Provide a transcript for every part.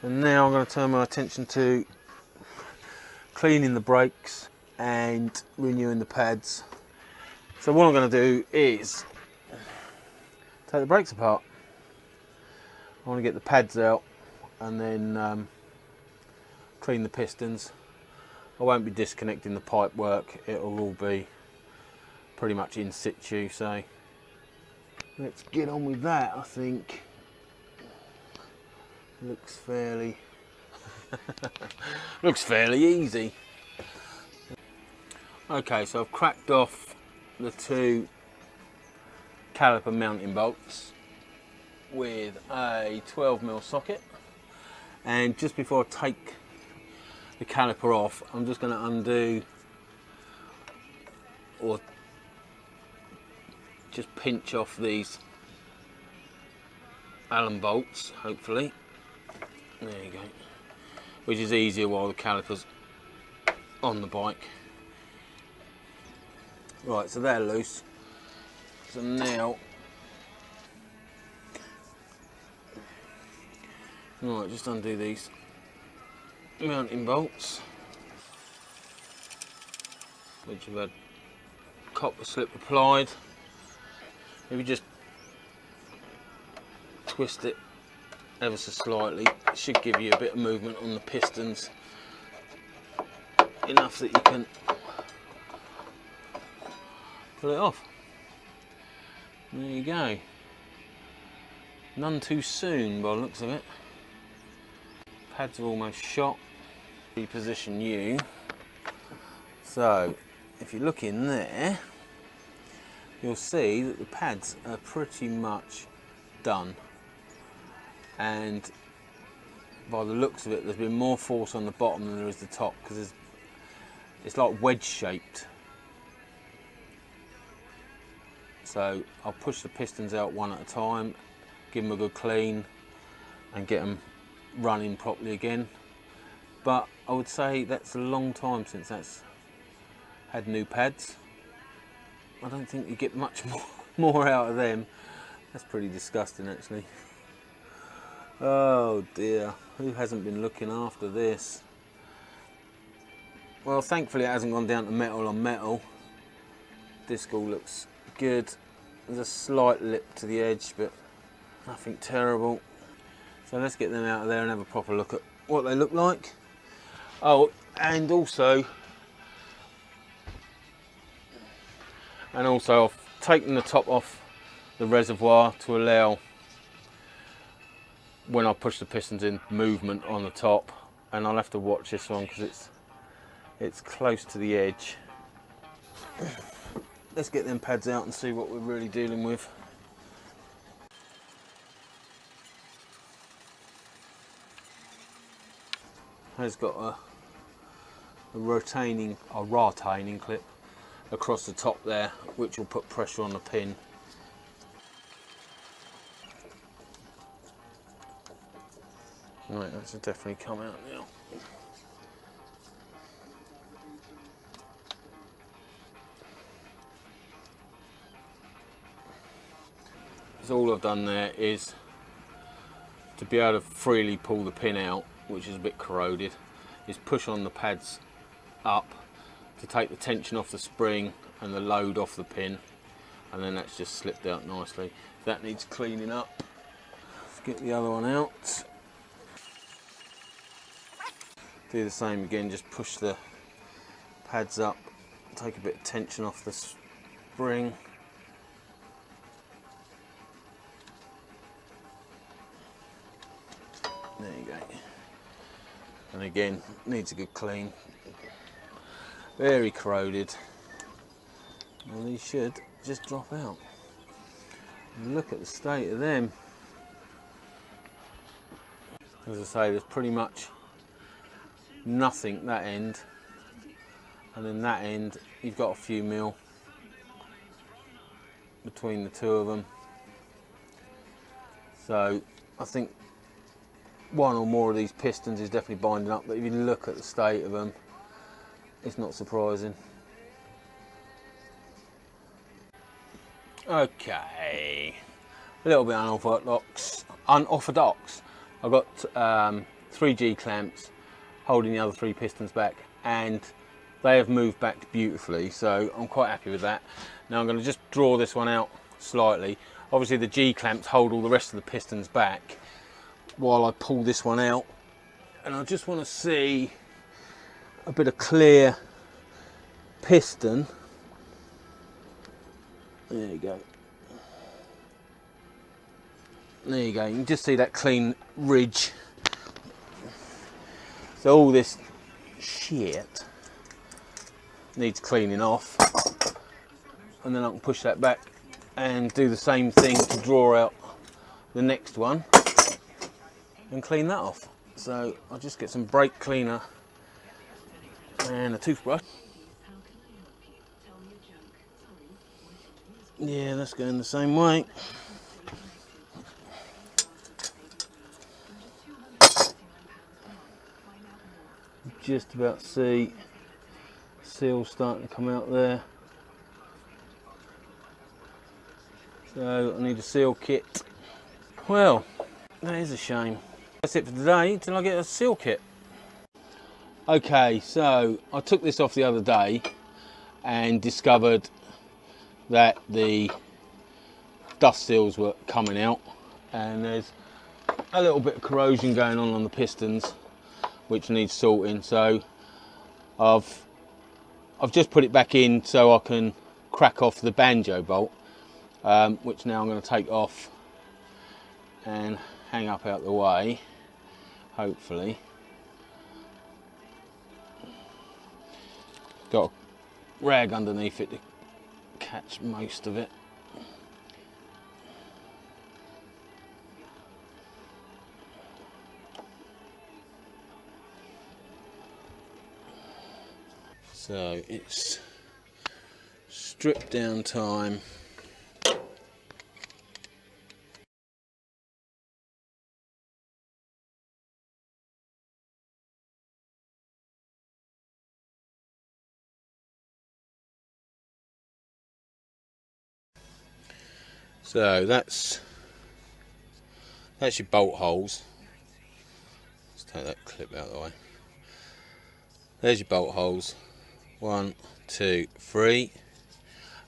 And now I'm going to turn my attention to cleaning the brakes and renewing the pads. So what I'm going to do is take the brakes apart. I want to get the pads out and then clean the pistons. I won't be disconnecting the pipe work, it'll all be pretty much in situ, so let's get on with that. I think looks fairly easy. Okay, so I've cracked off the two caliper mounting bolts with a 12mm socket, and just before I take the caliper off, I'm just going to undo or just pinch off these Allen bolts, hopefully. There you go. Which is easier while the caliper's on the bike. Right, so they're loose. So now, right, just undo these mounting bolts, which have had copper slip applied. If you just twist it ever so slightly, it should give you a bit of movement on the pistons, enough that you can pull it off. There you go. None too soon by the looks of it. Pads are almost shot. Reposition you. So if you look in there, you'll see that the pads are pretty much done, and by the looks of it, there's been more force on the bottom than there is the top, because it's like wedge shaped. So I'll push the pistons out one at a time, give them a good clean and get them running properly again. But I would say that's a long time since that's had new pads. I don't think you get much more out of them. That's pretty disgusting, actually. Oh dear, who hasn't been looking after this? Well, thankfully it hasn't gone down to metal on metal. Disc all looks good. There's a slight lip to the edge, but nothing terrible. So let's get them out of there and have a proper look at what they look like. Oh, and also I've taken the top off the reservoir to allow, when I push the pistons in, movement on the top, and I'll have to watch this one because it's close to the edge. Let's get them pads out and see what we're really dealing with. Has got a retaining clip across the top there, which will put pressure on the pin. Right, that should definitely come out now. So all I've done there is to be able to freely pull the pin out, which is a bit corroded, is push on the pads up to take the tension off the spring and the load off the pin, and then that's just slipped out nicely. That needs cleaning up. Let's get the other one out. Do the same again, just push the pads up, take a bit of tension off the spring. There you go. And again, needs a good clean. Very corroded. Well, these should just drop out. And look at the state of them. As I say, there's pretty much nothing that end, and then that end you've got a few mil between the two of them. So I think one or more of these pistons is definitely binding up, but if you look at the state of them, it's not surprising. Okay, a little bit unorthodox. I've got 3 G clamps holding the other 3 pistons back, and they have moved back beautifully, so I'm quite happy with that. Now I'm going to just draw this one out slightly. Obviously the G clamps hold all the rest of the pistons back while I pull this one out, and I just want to see a bit of clear piston. There you go. There you go, you can just see that clean ridge. So all this shit needs cleaning off, and then I can push that back and do the same thing to draw out the next one and clean that off. So I'll just get some brake cleaner and a toothbrush. Yeah, that's going the same way. Just about see seals starting to come out there. So I need a seal kit. Well, that is a shame. That's it for today until I get a seal kit. Okay, so I took this off the other day and discovered that the dust seals were coming out, and there's a little bit of corrosion going on the pistons which needs sorting. So I've just put it back in so I can crack off the banjo bolt, which now I'm going to take off and hang up out the way, hopefully. Got a rag underneath it to catch most of it. So it's strip down time. So that's your bolt holes. Let's take that clip out of the way. There's your bolt holes. 1, 2, 3,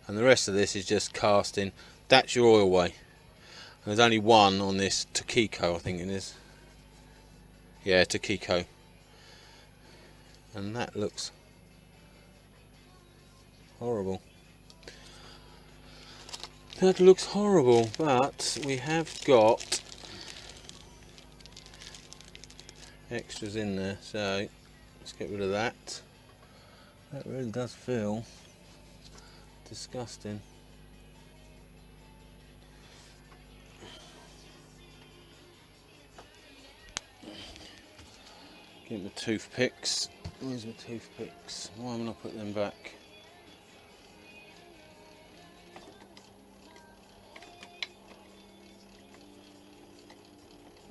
and the rest of this is just casting. That's your oil way. And there's only one on this Takiko, I think it is. Yeah, Takiko. And that looks horrible. That looks horrible, but we have got extras in there, so let's get rid of that. That really does feel disgusting. Get my toothpicks. Where's my toothpicks? Why haven't I put them back?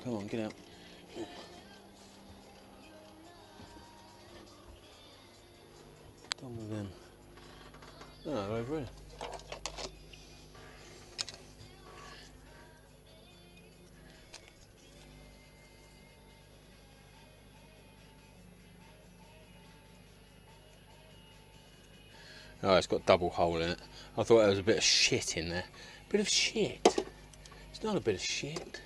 Come on, get out. Done with them. No, over here. Oh, it's got a double hole in it. I thought there was a bit of shit in there. Bit of shit. It's not a bit of shit.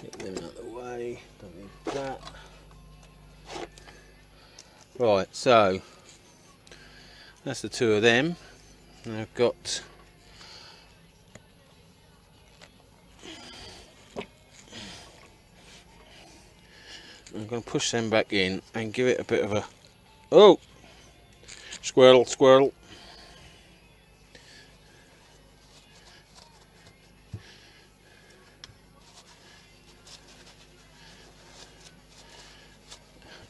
Get them out of the way. Don't need that. Right, so that's the two of them. And I've got I'm going to push them back in and give it a bit of a squirrel, squirrel.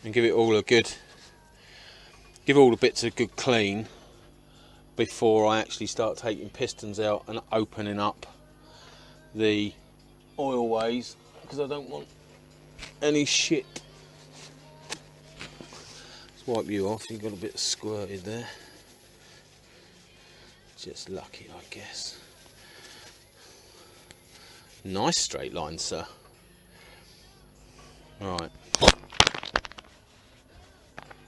And give it all a good, give all the bits a good clean before I actually start taking pistons out and opening up the oil ways, because I don't want any shit. Let's wipe you off, you've got a bit squirted there. Just lucky, I guess. Nice straight line, sir. Right.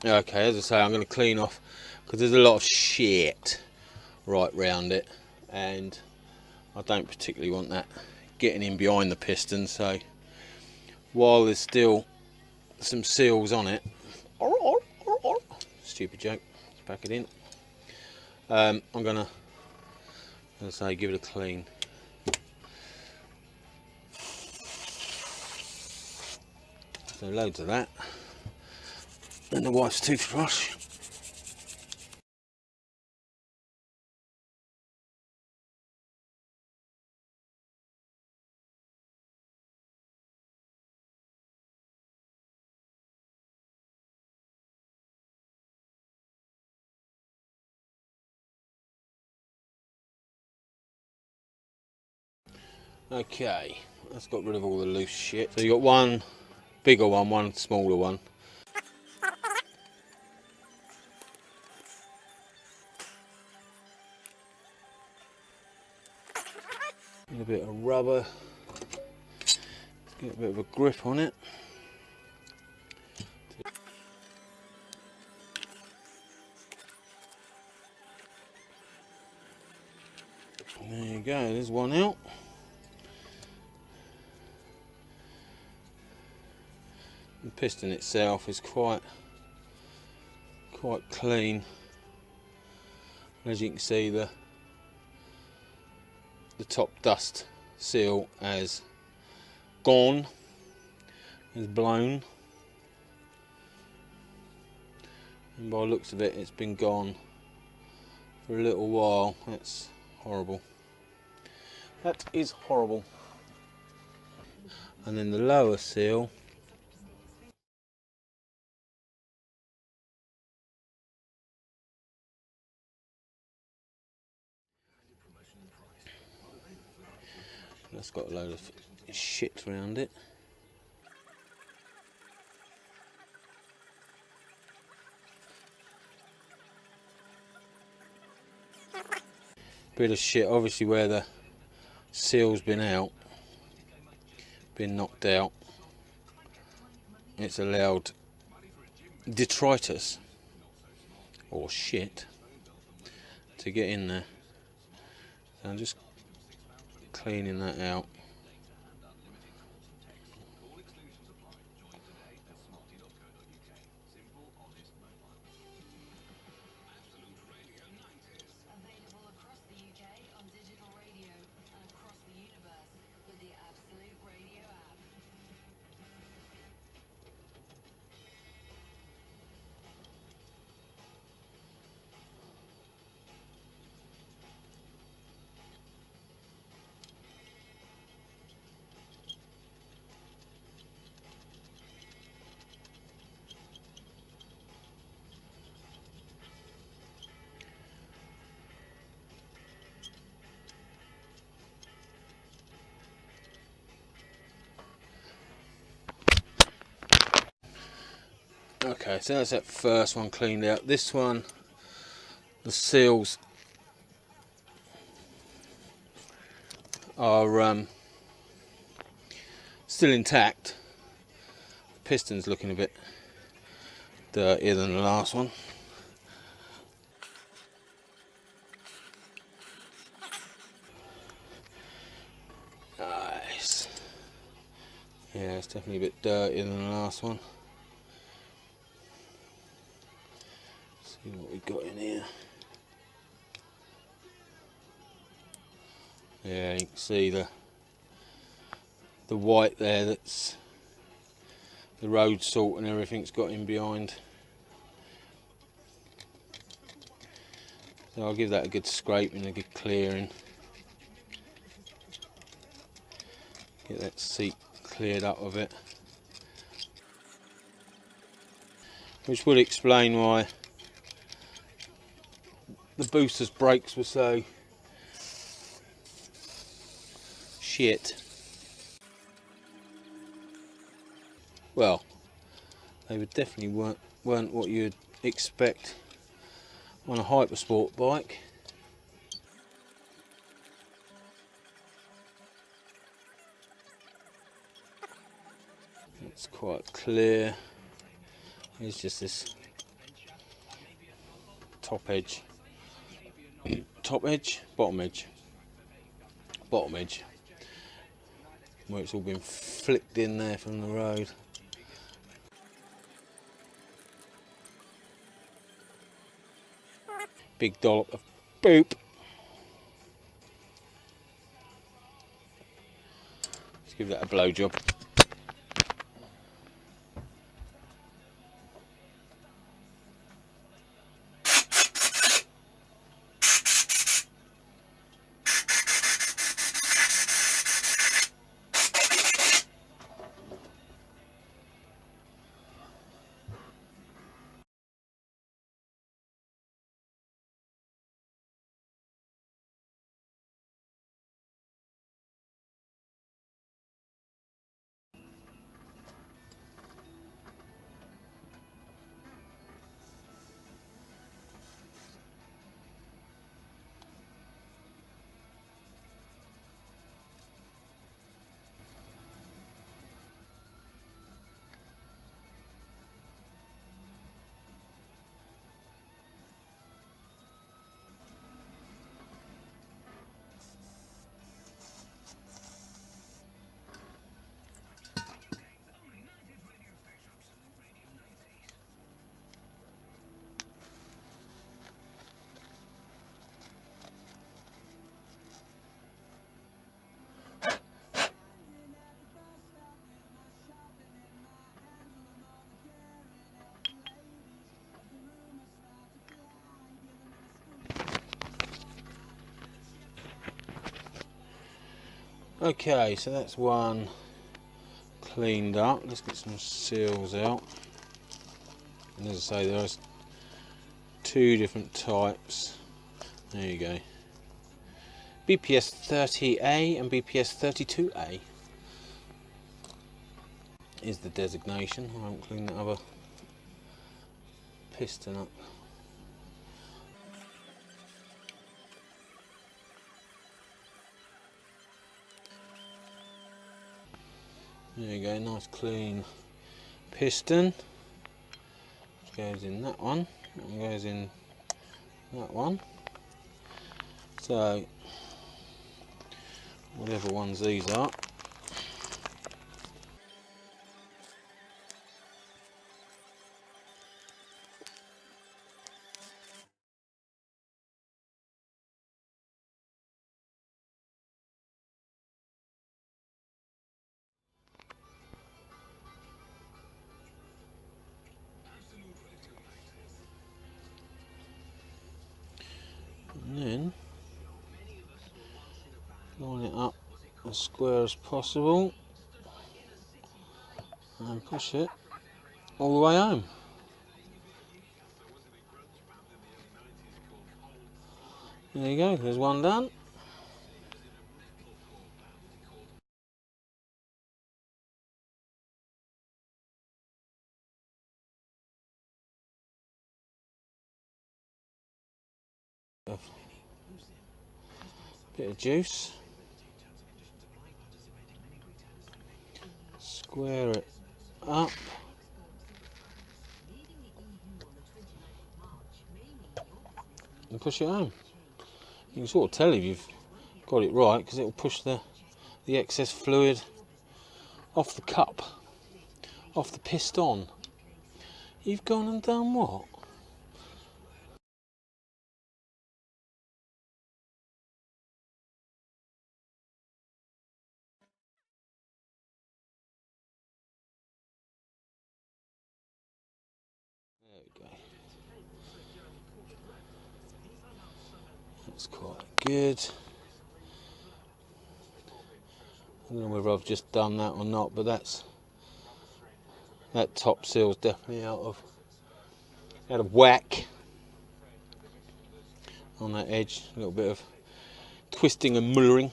Okay, as I say, I'm going to clean off because there's a lot of shit right round it, and I don't particularly want that getting in behind the piston. So while there's still some seals on it, stupid joke, let's pack it in. I'm gonna, as I say, give it a clean. So loads of that, and the wife's toothbrush. Okay, that's got rid of all the loose shit. So you got one bigger one, one smaller one. And a bit of rubber, get a bit of a grip on it. There you go, there's one out. The piston itself is quite clean. As you can see, the top dust seal has gone, is blown, and by the looks of it, it's been gone for a little while. That's horrible. That is horrible. And then the lower seal, that's got a load of shit around it. Bit of shit, obviously, where the seal's been out, been knocked out. It's allowed detritus or shit to get in there. So I'm just cleaning that out. Okay, so that's that first one cleaned out. This one, the seals are still intact. The piston's looking a bit dirtier than the last one. Nice. Yeah, it's definitely a bit dirtier than the last one. See what we've got in here. Yeah, you can see the white there, that's the road salt and everything's got in behind. So I'll give that a good scraping, a good clearing. Get that seat cleared up of it. Which would explain why the booster's brakes were so shit. Well, they would definitely weren't what you'd expect on a hypersport bike. It's quite clear. It's just this top edge, top edge, bottom edge, bottom edge, where it's all been flicked in there from the road. Big dollop of boop. Let's give that a blow job. Okay, so that's one cleaned up. Let's get some seals out. And as I say, there's two different types. There you go. BPS 30A and BPS 32A is the designation. I won't clean that other piston up. There you go, nice clean piston. Which goes in that one, and goes in that one. So, whatever ones these are. And then line it up as square as possible and push it all the way home. There you go, there's one done. Bit of juice. Square it up. And push it home. You can sort of tell if you've got it right because it will push the excess fluid off the cup, off the piston. You've gone and done what? There we go. That's quite good. I don't know whether I've just done that or not, but that top seal's definitely out of whack on that edge. A little bit of twisting and mullering.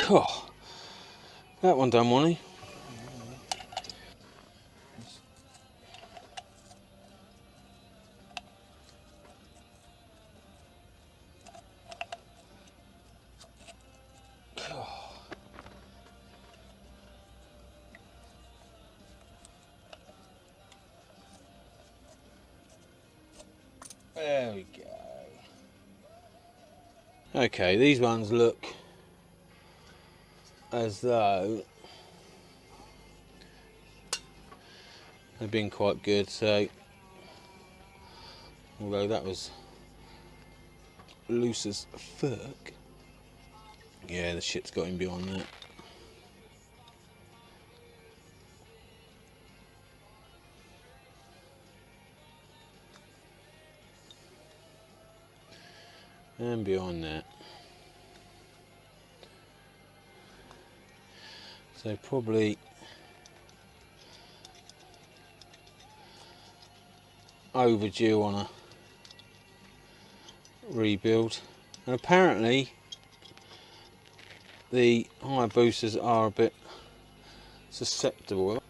Oh, that one done, wasn't he? There we go. Okay, these ones look as though they've been quite good, so although that was loose as fuck, yeah, the shit's got him beyond that. And beyond that. So probably overdue on a rebuild. And apparently the Hayabusas are a bit susceptible.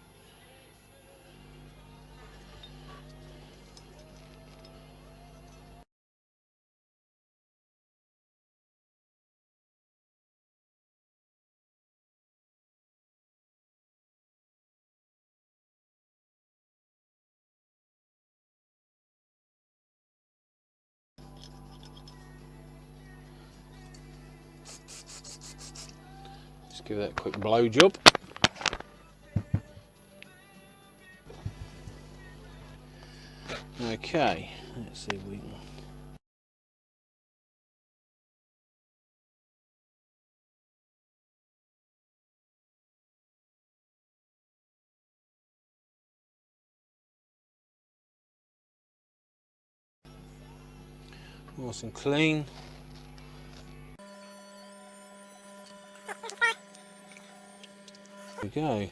Just give that a quick blow job. Okay, let's see if we can. Nice and clean. There we go.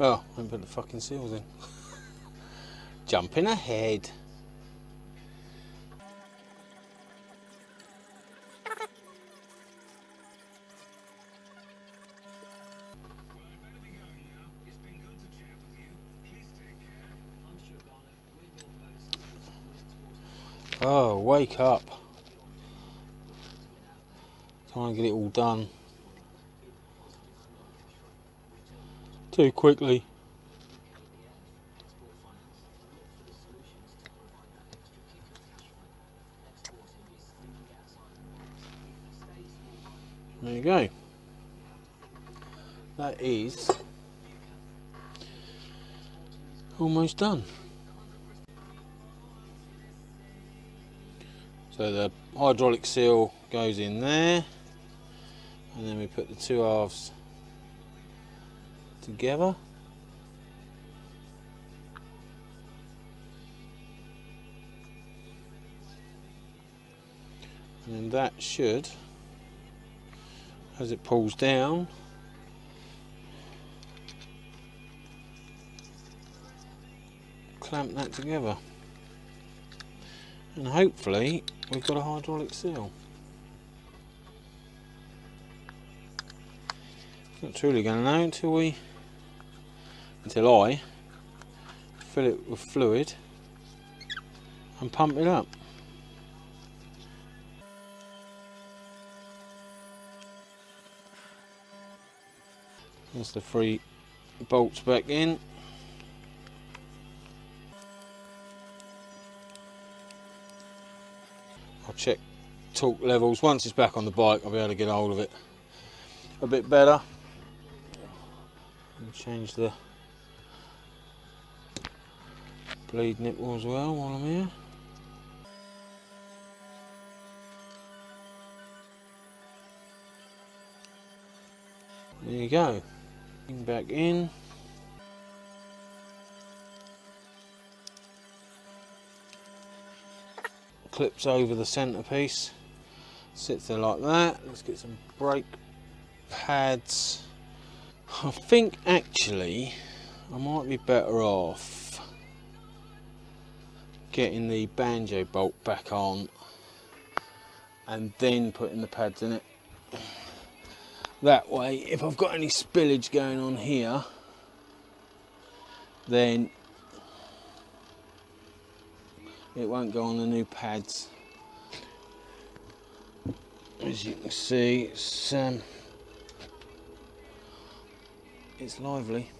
Oh, I haven't put the fucking seals in. Jumping ahead. Oh, wake up. Trying to get it all done too quickly. There you go. That is almost done. So the hydraulic seal goes in there, and then we put the two halves together. And then that should, as it pulls down, clamp that together. And hopefully we've got a hydraulic seal. Not truly going to know until I fill it with fluid and pump it up. There's the 3 bolts back in. I'll check torque levels. Once it's back on the bike, I'll be able to get hold of it a bit better. And change the bleed nipple as well while I'm here. There you go. Back in. Clips over the centerpiece. Sits there like that. Let's get some brake pads. I think actually I might be better off getting the banjo bolt back on and then putting the pads in it. That way, if I've got any spillage going on here, then it won't go on the new pads. as you can see, it's lively.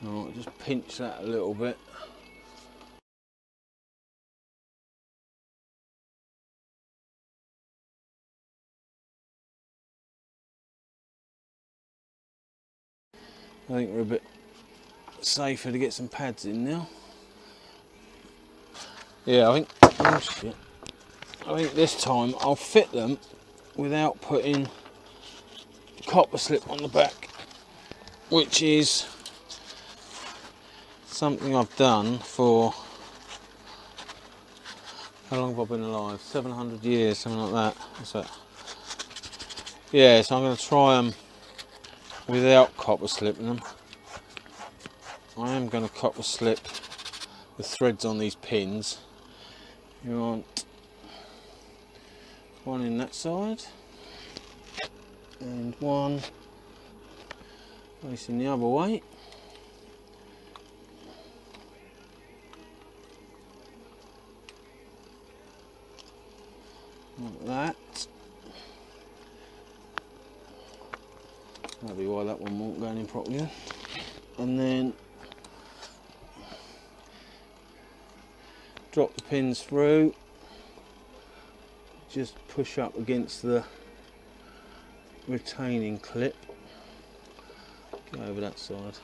Alright, just pinch that a little bit. I think we're a bit safer to get some pads in now. Yeah, I think this time I'll fit them without putting copper slip on the back, which is something I've done for, how long have I been alive? 700 years, something like that. What's that? Yeah, so I'm going to try them without copper slipping them. I am going to copper slip the threads on these pins. You want one in that side and one facing the other way. Like that. That'll be why that one won't go in properly. And then drop the pins through, just push up against the retaining clip, go over that side.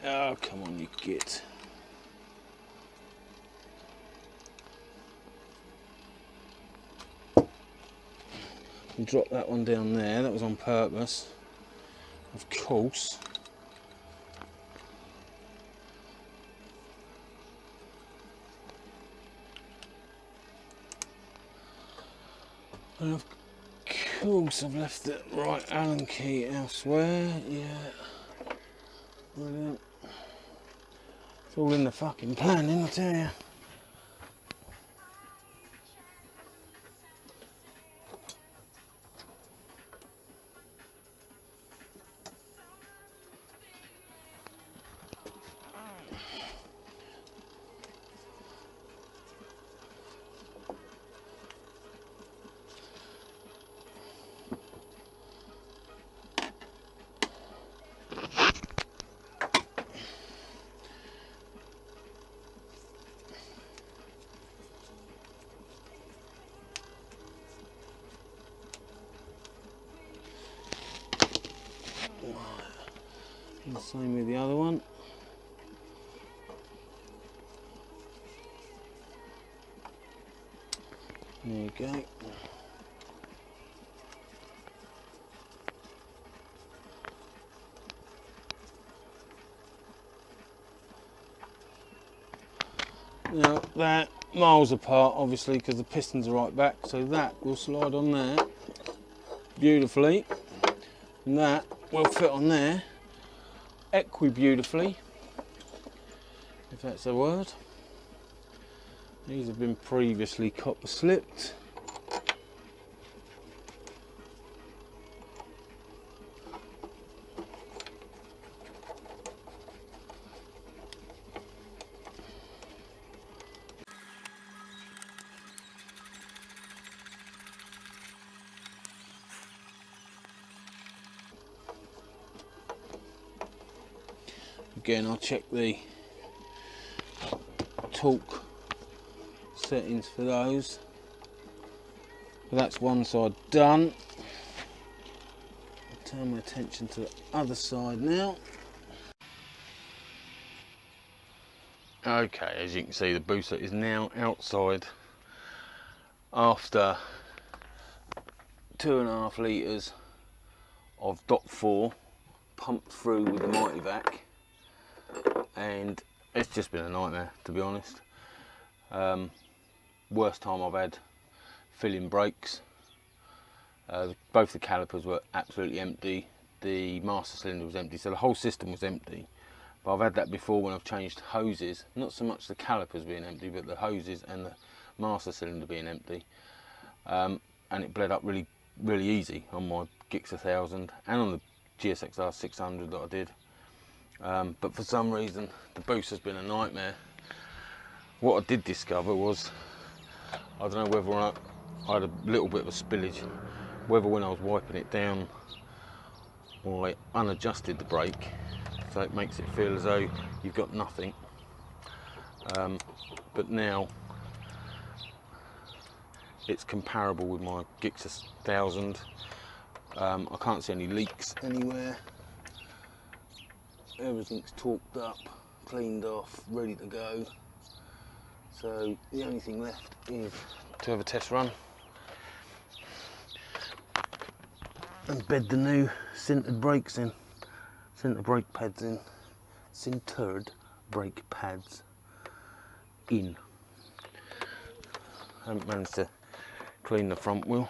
Oh, come on, you git. Drop that one down there, that was on purpose, of course. And of course I've left the right Allen key elsewhere, yeah. Brilliant. It's all in the fucking planning, I tell you. And the same with the other one. There you go. Now that miles apart, obviously, because the pistons are right back, so that will slide on there beautifully, and that will fit on there beautifully, if that's a word. These have been previously copper slipped. Again, I'll check the torque settings for those. But that's one side done. I'll turn my attention to the other side now. Okay, as you can see, the booster is now outside after 2.5 litres of DOT4 pumped through with the Motorbike, and it's just been a nightmare, to be honest. Worst time I've had filling brakes. Both the calipers were absolutely empty, the master cylinder was empty, so the whole system was empty. But I've had that before when I've changed hoses, not so much the calipers being empty, but the hoses and the master cylinder being empty, and it bled up really easy on my GSXR 1000 and on the GSXR 600 that I did. But for some reason the boost has been a nightmare. What I did discover was, I don't know whether I had a little bit of a spillage, whether when I was wiping it down I unadjusted the brake, so it makes it feel as though you've got nothing. But now it's comparable with my GSXR 1000. I can't see any leaks anywhere. Everything's torqued up, cleaned off, ready to go. So the only thing left is to have a test run and bed the new sintered brakes in, sintered brake pads in, sintered brake pads in. I haven't managed to clean the front wheel,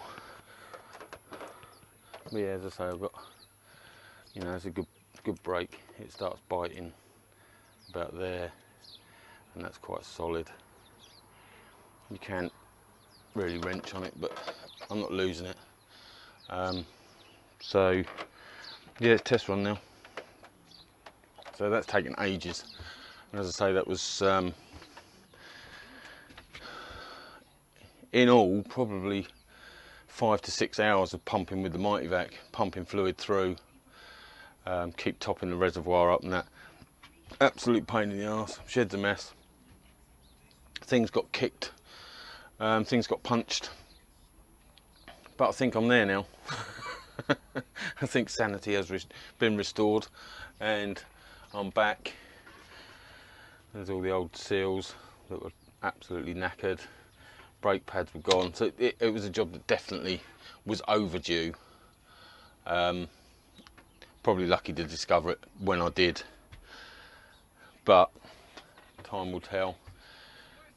but yeah, as I say, I've got, you know, it's a good brake. It starts biting about there, and that's quite solid. You can't really wrench on it, but I'm not losing it. So yeah, test run now. So that's taken ages, and as I say, that was in all probably 5 to 6 hours of pumping with the Motorbike, pumping fluid through, keep topping the reservoir up and that. Absolute pain in the arse, shed's a mess. Things got kicked, things got punched, but I think I'm there now. I think sanity has been restored and I'm back. There's all the old seals that were absolutely knackered. Brake pads were gone, so it was a job that definitely was overdue. Probably lucky to discover it when I did, but time will tell.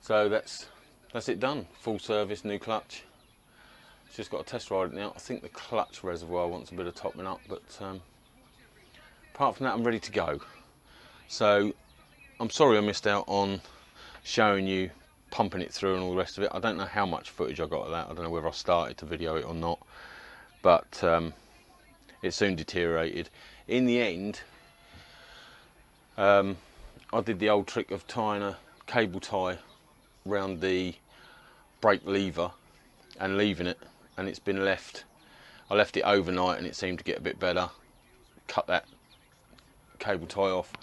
So that's it done. Full service, new clutch. Just got to test ride it now. I think the clutch reservoir wants a bit of topping up, but apart from that, I'm ready to go. So I'm sorry I missed out on showing you pumping it through and all the rest of it. I don't know how much footage I got of that. I don't know whether I started to video it or not, but it soon deteriorated. In the end, I did the old trick of tying a cable tie around the brake lever and leaving it, and it's been left. I left it overnight and it seemed to get a bit better. Cut that cable tie off,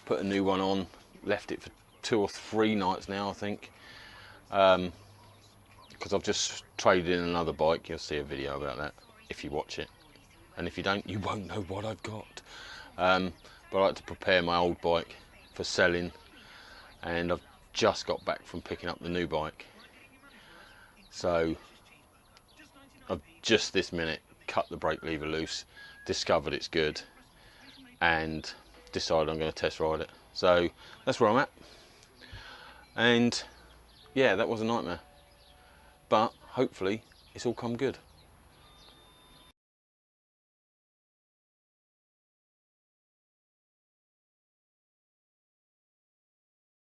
put a new one on, left it for 2 or 3 nights now, I think, because I've just traded in another bike. You'll see a video about that if you watch it, and if you don't, you won't know what I've got. But I like to prepare my old bike for selling, and I've just got back from picking up the new bike, so I've just this minute cut the brake lever loose, discovered it's good, and decided I'm going to test ride it. So that's where I'm at, and yeah, that was a nightmare, but hopefully it's all come good.